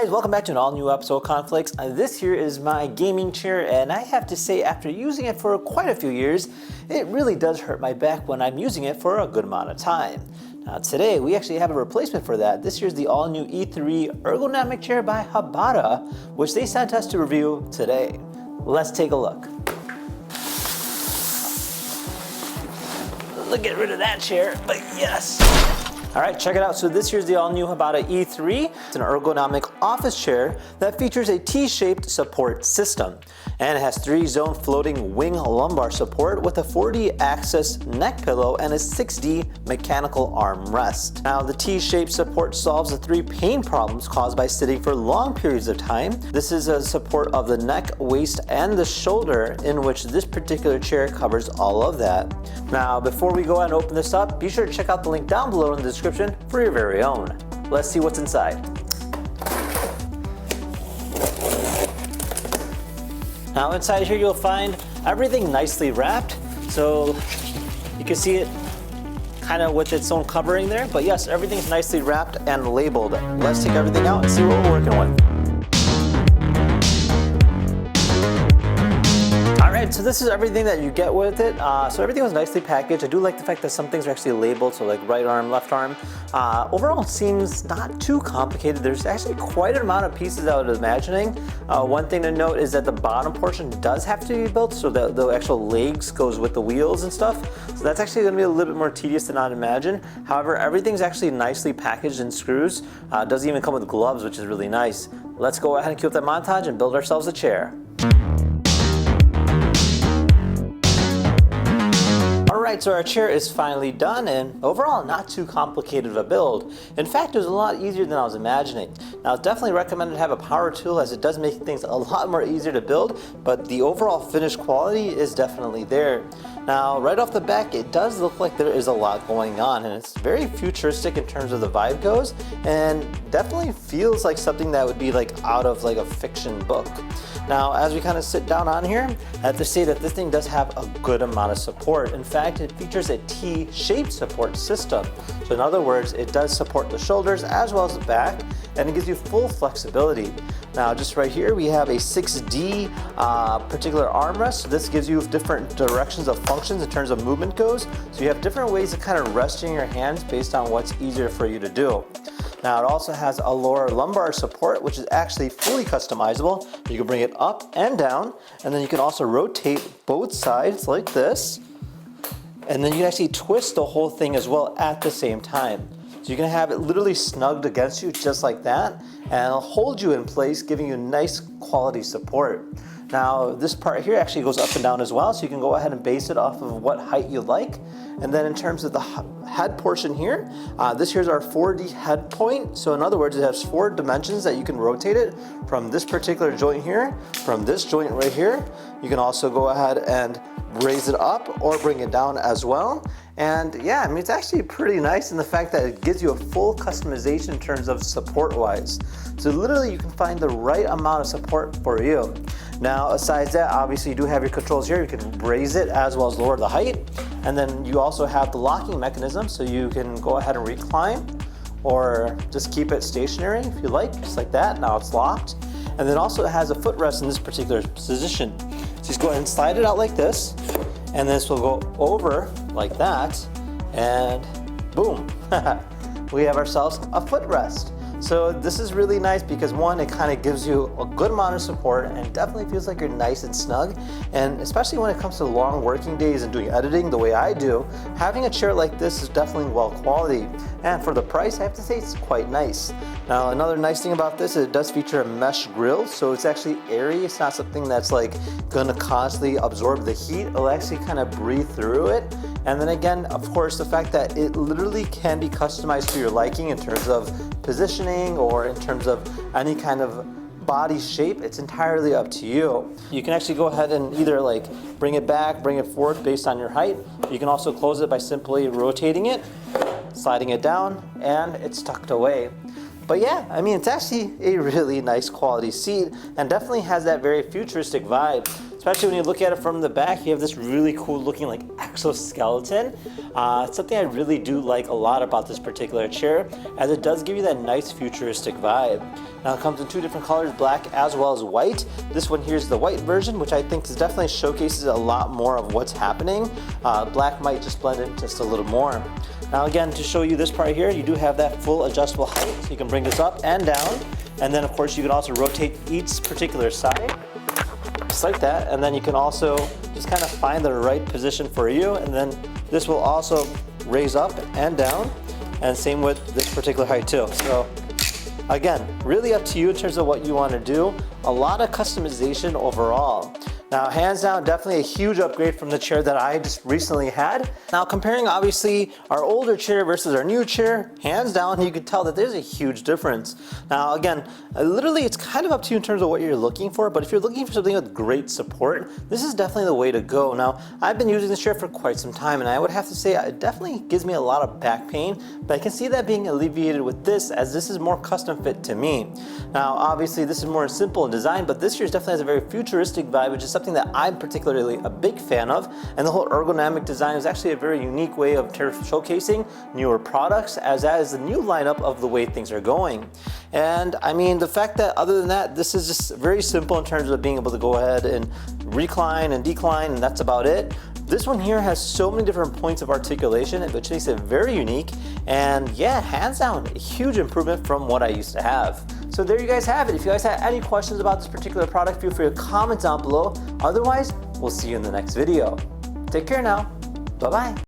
guys, welcome back to an all new episode of Conflicts. This here is my gaming chair, and I have to say, after using it for quite a few years, it really does hurt my back when I'm using it for a good amount of time. Now today, we actually have a replacement for that. This here's the all new E3 Ergonomic chair by Hbada, which they sent us to review today. Let's take a look. Let's get rid of that chair, but yes. All right, check it out. So this here's the all-new Hbada E3. It's an ergonomic office chair that features a T-shaped support system. And it has 3-zone floating wing lumbar support with a 4D-axis neck pillow and a 6D mechanical armrest. Now, the T-shaped support solves the 3 pain problems caused by sitting for long periods of time. This is a support of the neck, waist, and the shoulder, in which this particular chair covers all of that. Now, before we go ahead and open this up, be sure to check out the link down below in the description for your very own. Let's see what's inside. Now inside here you'll find everything nicely wrapped. So you can see it kind of with its own covering there, but yes, everything's nicely wrapped and labeled. Let's take everything out and see what we're working with. So this is everything that you get with it. So everything was nicely packaged. I do like the fact that some things are actually labeled, so like right arm, left arm. Overall, it seems not too complicated. There's actually quite an amount of pieces I was imagining. One thing to note is that the bottom portion does have to be built, so that the actual legs goes with the wheels and stuff. So that's actually going to be a little bit more tedious than I'd imagine. However, everything's actually nicely packaged in screws. It doesn't even come with gloves, which is really nice. Let's go ahead and cue up that montage and build ourselves a chair. Alright, so our chair is finally done, and overall not too complicated of a build. In fact, it was a lot easier than I was imagining. Now, it's definitely recommended to have a power tool, as it does make things a lot more easier to build, but the overall finished quality is definitely there. Now, right off the back, it does look like there is a lot going on, and it's very futuristic in terms of the vibe goes, and definitely feels like something that would be like out of like a fiction book. Now, as we kind of sit down on here, I have to say that this thing does have a good amount of support. In fact, it features a T-shaped support system. So in other words, it does support the shoulders as well as the back, and it gives you full flexibility. Now, just right here, we have a 6D particular armrest. So this gives you different directions of functions in terms of movement goes. So you have different ways of kind of resting your hands based on what's easier for you to do. Now, it also has a lower lumbar support, which is actually fully customizable. You can bring it up and down, and then you can also rotate both sides like this. And then you can actually twist the whole thing as well at the same time. So you can have it literally snugged against you just like that, and it'll hold you in place, giving you nice quality support. Now, this part here actually goes up and down as well, so you can go ahead and base it off of what height you like. And then in terms of the head portion here, this here's our 4D head point. So in other words, it has 4 dimensions that you can rotate it from this particular joint here, from this joint right here. You can also go ahead and raise it up or bring it down as well. And yeah, I mean, it's actually pretty nice in the fact that it gives you a full customization in terms of support-wise. So literally you can find the right amount of support for you. Now, aside that, obviously you do have your controls here. You can raise it as well as lower the height. And then you also have the locking mechanism, so you can go ahead and recline or just keep it stationary if you like, just like that. Now it's locked. And then also it has a footrest in this particular position. So just go ahead and slide it out like this, and this will go over like that, and boom, we have ourselves a footrest. So this is really nice because one, it kind of gives you a good amount of support and definitely feels like you're nice and snug. And especially when it comes to long working days and doing editing the way I do, having a chair like this is definitely well quality. And for the price, I have to say it's quite nice. Now, another nice thing about this is it does feature a mesh grille, so it's actually airy. It's not something that's like gonna constantly absorb the heat. It'll actually kind of breathe through it. And then again, of course, the fact that it literally can be customized to your liking in terms of positioning or in terms of any kind of body shape, it's entirely up to you. You can actually go ahead and either like bring it back, bring it forward based on your height. You can also close it by simply rotating it, sliding it down, and it's tucked away. But yeah, I mean, it's actually a really nice quality seat and definitely has that very futuristic vibe. especially when you look at it from the back. You have this really cool looking like exoskeleton. It's something I really do like a lot about this particular chair, as it does give you that nice futuristic vibe. Now it comes in two different colors, black as well as white. This one here is the white version, which I think is definitely showcases a lot more of what's happening. Black might just blend in just a little more. Now again, to show you this part here, you do have that full adjustable height. So you can bring this up and down. And then of course you can also rotate each particular side, just like that. And then you can also just kind of find the right position for you. And then this will also raise up and down. And same with this particular height too. So again, really up to you in terms of what you want to do. A lot of customization overall. Now, hands down, definitely a huge upgrade from the chair that I just recently had. Now, comparing obviously our older chair versus our new chair, hands down, you can tell that there's a huge difference. Now, again, literally it's kind of up to you in terms of what you're looking for, but if you're looking for something with great support, this is definitely the way to go. Now, I've been using this chair for quite some time, and I would have to say it definitely gives me a lot of back pain, but I can see that being alleviated with this, as this is more custom fit to me. Now, obviously this is more simple in design, but this chair definitely has a very futuristic vibe, which is something that I'm particularly a big fan of. And the whole ergonomic design is actually a very unique way of showcasing newer products, as that is the new lineup of the way things are going. And I mean, the fact that other than that, this is just very simple in terms of being able to go ahead and recline and decline, and that's about it. This one here has so many different points of articulation, which makes it very unique. And yeah, hands down, a huge improvement from what I used to have. So there you guys have it. If you guys have any questions about this particular product, feel free to comment down below. Otherwise, we'll see you in the next video. Take care now. Bye-bye.